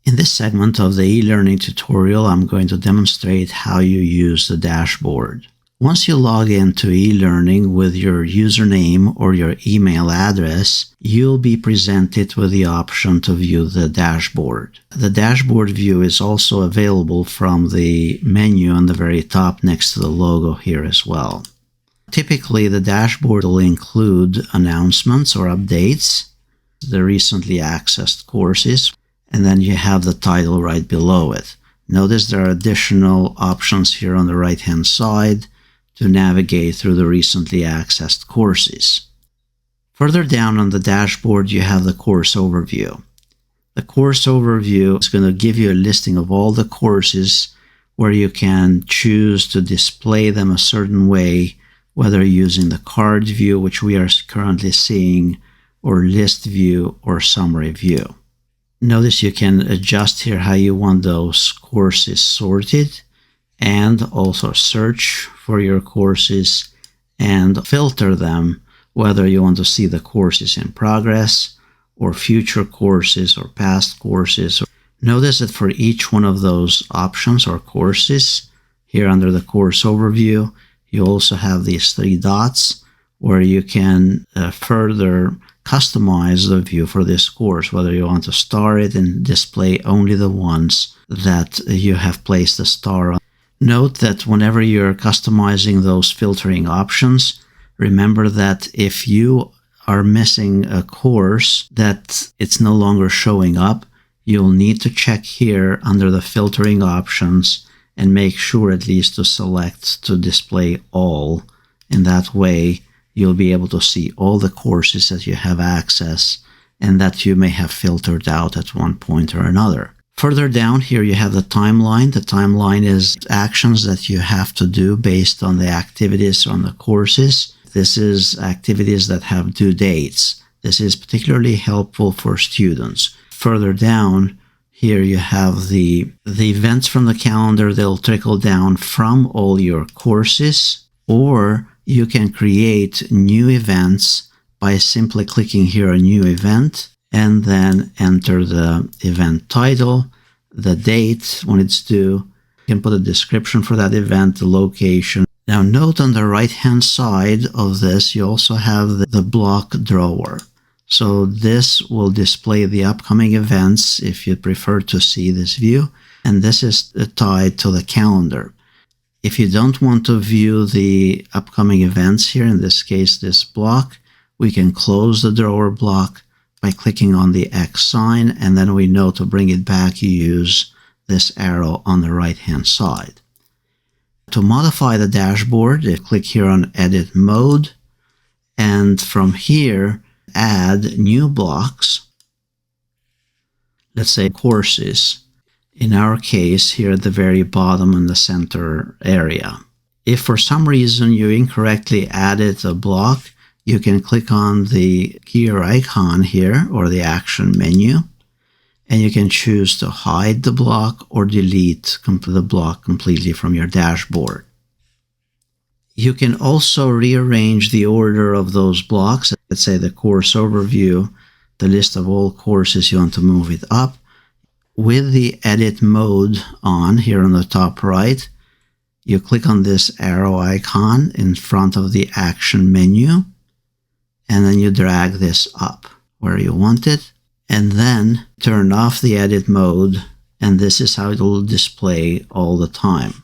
In this segment of the e-learning tutorial, I'm going to demonstrate how you use the dashboard. Once you log into e-learning with your username or your email address, you'll be presented with the option to view the dashboard. The dashboard view is also available from the menu on the very top next to the logo here as well. Typically, the dashboard will include announcements or updates, the recently accessed courses, and then you have the title right below it. Notice there are additional options here on the right-hand side to navigate through the recently accessed courses. Further down on the dashboard, you have the course overview. The course overview is going to give you a listing of all the courses where you can choose to display them a certain way, whether using the card view, which we are currently seeing, or list view or summary view. Notice you can adjust here how you want those courses sorted, and also search for your courses and filter them, whether you want to see the courses in progress or future courses or past courses. Notice that for each one of those options or courses, here under the course overview, you also have these three dots where you can further customize the view for this course, whether you want to star it and display only the ones that you have placed a star on. Note that whenever you're customizing those filtering options, remember that if you are missing a course that it's no longer showing up, you'll need to check here under the filtering options and make sure at least to select to display all. In that way, you'll be able to see all the courses that you have access and that you may have filtered out at one point or another. Further down here, you have the timeline. The timeline is actions that you have to do based on the activities on the courses. This is activities that have due dates. This is particularly helpful for students. Further down, here you have the events from the calendar. They'll trickle down from all your courses, or you can create new events by simply clicking here, a new event, and then enter the event title, the date when it's due. You can put a description for that event, the location. Now note on the right-hand side of this, you also have the block drawer. So this will display the upcoming events if you prefer to see this view, and this is tied to the calendar. If you don't want to view the upcoming events here, in this case this block, we can close the drawer block by clicking on the X sign, and then we know to bring it back you use this arrow on the right-hand side. To modify the dashboard, you click here on Edit Mode, and from here add new blocks. Let's say courses. In our case, here at the very bottom in the center area. If for some reason you incorrectly added a block, you can click on the gear icon here, or the action menu, and you can choose to hide the block or delete the block completely from your dashboard. You can also rearrange the order of those blocks. Let's say the course overview, the list of all courses, you want to move it up. With the edit mode on here on the top right, you click on this arrow icon in front of the action menu, and then you drag this up where you want it, and then turn off the edit mode, and this is how it will display all the time.